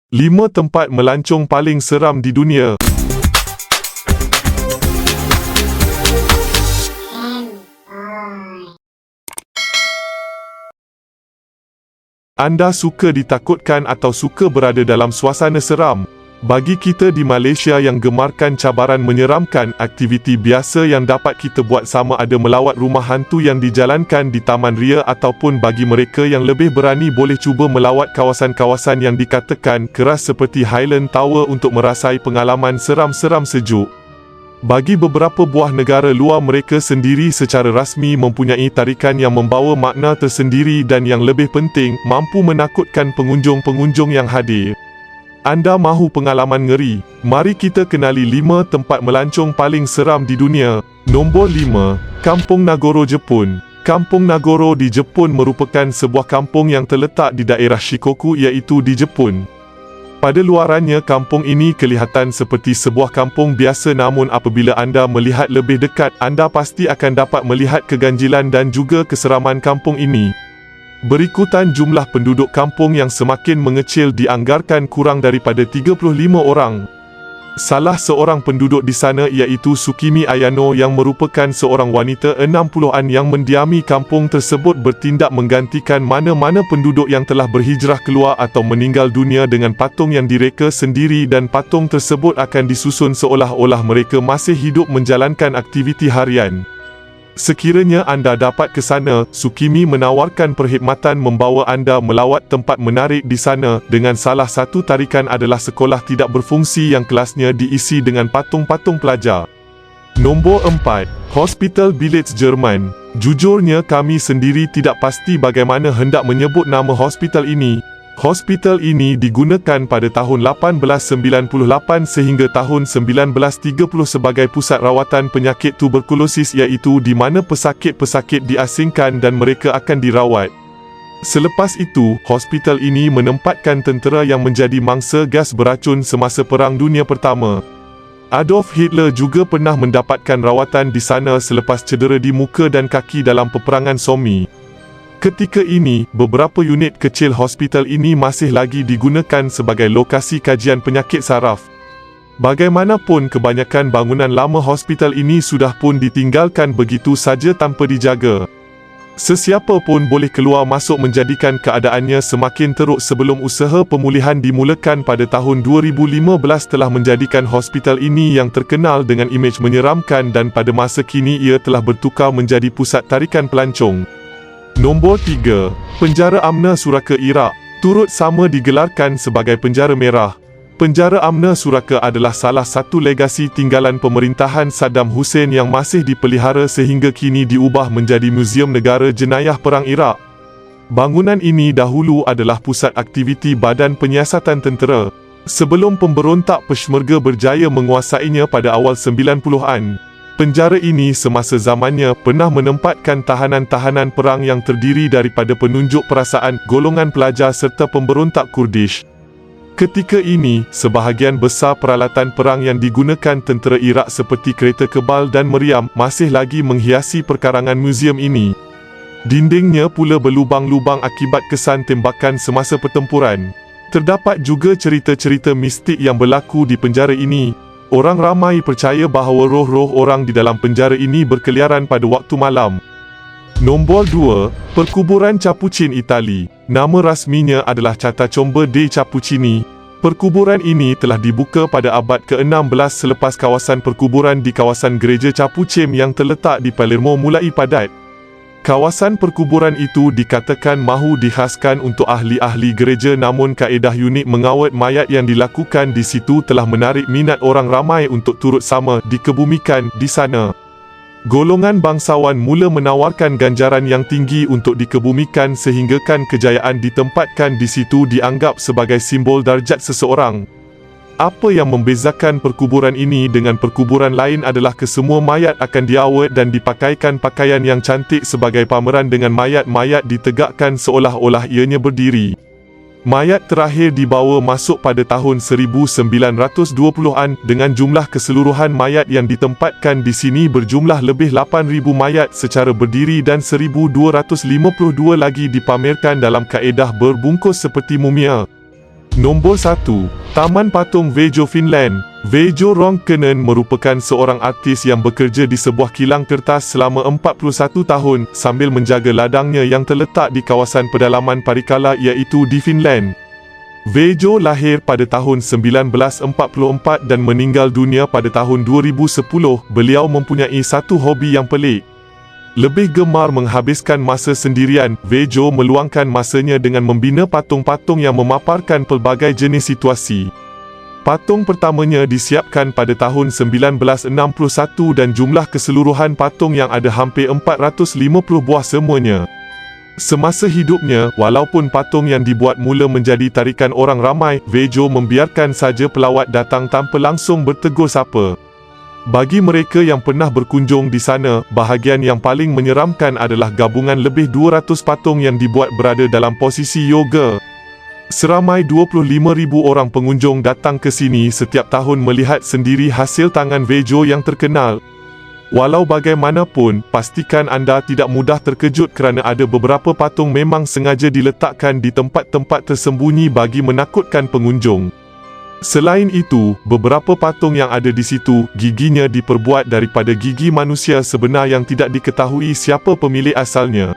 5 tempat melancong paling seram di dunia. Anda suka ditakutkan atau suka berada dalam suasana seram? Bagi kita di Malaysia yang gemarkan cabaran menyeramkan, aktiviti biasa yang dapat kita buat sama ada melawat rumah hantu yang dijalankan di Taman Ria ataupun bagi mereka yang lebih berani boleh cuba melawat kawasan-kawasan yang dikatakan keras seperti Highland Tower untuk merasai pengalaman seram-seram sejuk. Bagi beberapa buah negara luar, mereka sendiri secara rasmi mempunyai tarikan yang membawa makna tersendiri dan yang lebih penting, mampu menakutkan pengunjung-pengunjung yang hadir. Anda mahu pengalaman ngeri? Mari kita kenali 5 tempat melancong paling seram di dunia. Nombor 5, Kampung Nagoro, Jepun. Kampung Nagoro di Jepun merupakan sebuah kampung yang terletak di daerah Shikoku, iaitu di Jepun. Pada luarannya, kampung ini kelihatan seperti sebuah kampung biasa, namun apabila anda melihat lebih dekat, anda pasti akan dapat melihat keganjilan dan juga keseraman kampung ini. Berikutan jumlah penduduk kampung yang semakin mengecil, dianggarkan kurang daripada 35 orang. Salah seorang penduduk di sana iaitu Tsukimi Ayano yang merupakan seorang wanita 60-an yang mendiami kampung tersebut, bertindak menggantikan mana-mana penduduk yang telah berhijrah keluar atau meninggal dunia dengan patung yang direka sendiri, dan patung tersebut akan disusun seolah-olah mereka masih hidup menjalankan aktiviti harian. Sekiranya anda dapat ke sana, Tsukimi menawarkan perkhidmatan membawa anda melawat tempat menarik di sana, dengan salah satu tarikan adalah sekolah tidak berfungsi yang kelasnya diisi dengan patung-patung pelajar. Nombor 4, Hospital Village, Jerman. Jujurnya kami sendiri tidak pasti bagaimana hendak menyebut nama hospital ini. Hospital ini digunakan pada tahun 1898 sehingga tahun 1930 sebagai pusat rawatan penyakit tuberkulosis, iaitu di mana pesakit-pesakit diasingkan dan mereka akan dirawat. Selepas itu, hospital ini menempatkan tentera yang menjadi mangsa gas beracun semasa Perang Dunia Pertama. Adolf Hitler juga pernah mendapatkan rawatan di sana selepas cedera di muka dan kaki dalam peperangan Somme. Ketika ini, beberapa unit kecil hospital ini masih lagi digunakan sebagai lokasi kajian penyakit saraf. Bagaimanapun, kebanyakan bangunan lama hospital ini sudah pun ditinggalkan begitu saja tanpa dijaga. Sesiapa pun boleh keluar masuk, menjadikan keadaannya semakin teruk sebelum usaha pemulihan dimulakan pada tahun 2015 telah menjadikan hospital ini yang terkenal dengan imej menyeramkan, dan pada masa kini ia telah bertukar menjadi pusat tarikan pelancong. Nombor 3, Penjara Amna Suraka, Iraq. Turut sama digelarkan sebagai Penjara Merah. Penjara Amna Suraka adalah salah satu legasi tinggalan pemerintahan Saddam Hussein yang masih dipelihara sehingga kini diubah menjadi Muzium Negara Jenayah Perang Iraq. Bangunan ini dahulu adalah pusat aktiviti Badan Penyiasatan Tentera, sebelum pemberontak Peshmerga berjaya menguasainya pada awal 90-an. Penjara ini semasa zamannya pernah menempatkan tahanan-tahanan perang yang terdiri daripada penunjuk perasaan, golongan pelajar serta pemberontak Kurdish. Ketika ini, sebahagian besar peralatan perang yang digunakan tentera Iraq seperti kereta kebal dan meriam masih lagi menghiasi perkarangan muzium ini. Dindingnya pula berlubang-lubang akibat kesan tembakan semasa pertempuran. Terdapat juga cerita-cerita mistik yang berlaku di penjara ini. Orang ramai percaya bahawa roh-roh orang di dalam penjara ini berkeliaran pada waktu malam. Nombor 2, Perkuburan Cappuccini, Itali. Nama rasminya adalah Catacombe dei Cappuccini. Perkuburan ini telah dibuka pada abad ke-16 selepas kawasan perkuburan di kawasan Gereja Capucin yang terletak di Palermo mulai padat. Kawasan perkuburan itu dikatakan mahu dikhaskan untuk ahli-ahli gereja, namun kaedah unik mengawet mayat yang dilakukan di situ telah menarik minat orang ramai untuk turut sama dikebumikan di sana. Golongan bangsawan mula menawarkan ganjaran yang tinggi untuk dikebumikan sehinggakan kejayaan ditempatkan di situ dianggap sebagai simbol darjat seseorang. Apa yang membezakan perkuburan ini dengan perkuburan lain adalah kesemua mayat akan diawet dan dipakaikan pakaian yang cantik sebagai pameran, dengan mayat-mayat ditegakkan seolah-olah ianya berdiri. Mayat terakhir dibawa masuk pada tahun 1920-an dengan jumlah keseluruhan mayat yang ditempatkan di sini berjumlah lebih 8,000 mayat secara berdiri dan 1,252 lagi dipamerkan dalam kaedah berbungkus seperti mumia. Nombor 1. Taman Patung Veijo, Finland. Veijo Ronkainen merupakan seorang artis yang bekerja di sebuah kilang kertas selama 41 tahun sambil menjaga ladangnya yang terletak di kawasan pedalaman Parikala iaitu di Finland. Veijo lahir pada tahun 1944 dan meninggal dunia pada tahun 2010. Beliau mempunyai satu hobi yang pelik. Lebih gemar menghabiskan masa sendirian. Veijo meluangkan masanya dengan membina patung-patung yang memaparkan pelbagai jenis situasi. Patung pertamanya disiapkan pada tahun 1961 dan jumlah keseluruhan patung yang ada hampir 450 buah semuanya. Semasa hidupnya, walaupun patung yang dibuat mula menjadi tarikan orang ramai, Veijo membiarkan saja pelawat datang tanpa langsung bertegur sapa. Bagi mereka yang pernah berkunjung di sana, bahagian yang paling menyeramkan adalah gabungan lebih 200 patung yang dibuat berada dalam posisi yoga. Seramai 25,000 orang pengunjung datang ke sini setiap tahun melihat sendiri hasil tangan Veijo yang terkenal. Walau bagaimanapun, pastikan anda tidak mudah terkejut kerana ada beberapa patung memang sengaja diletakkan di tempat-tempat tersembunyi bagi menakutkan pengunjung. Selain itu, beberapa patung yang ada di situ, giginya diperbuat daripada gigi manusia sebenar yang tidak diketahui siapa pemilik asalnya.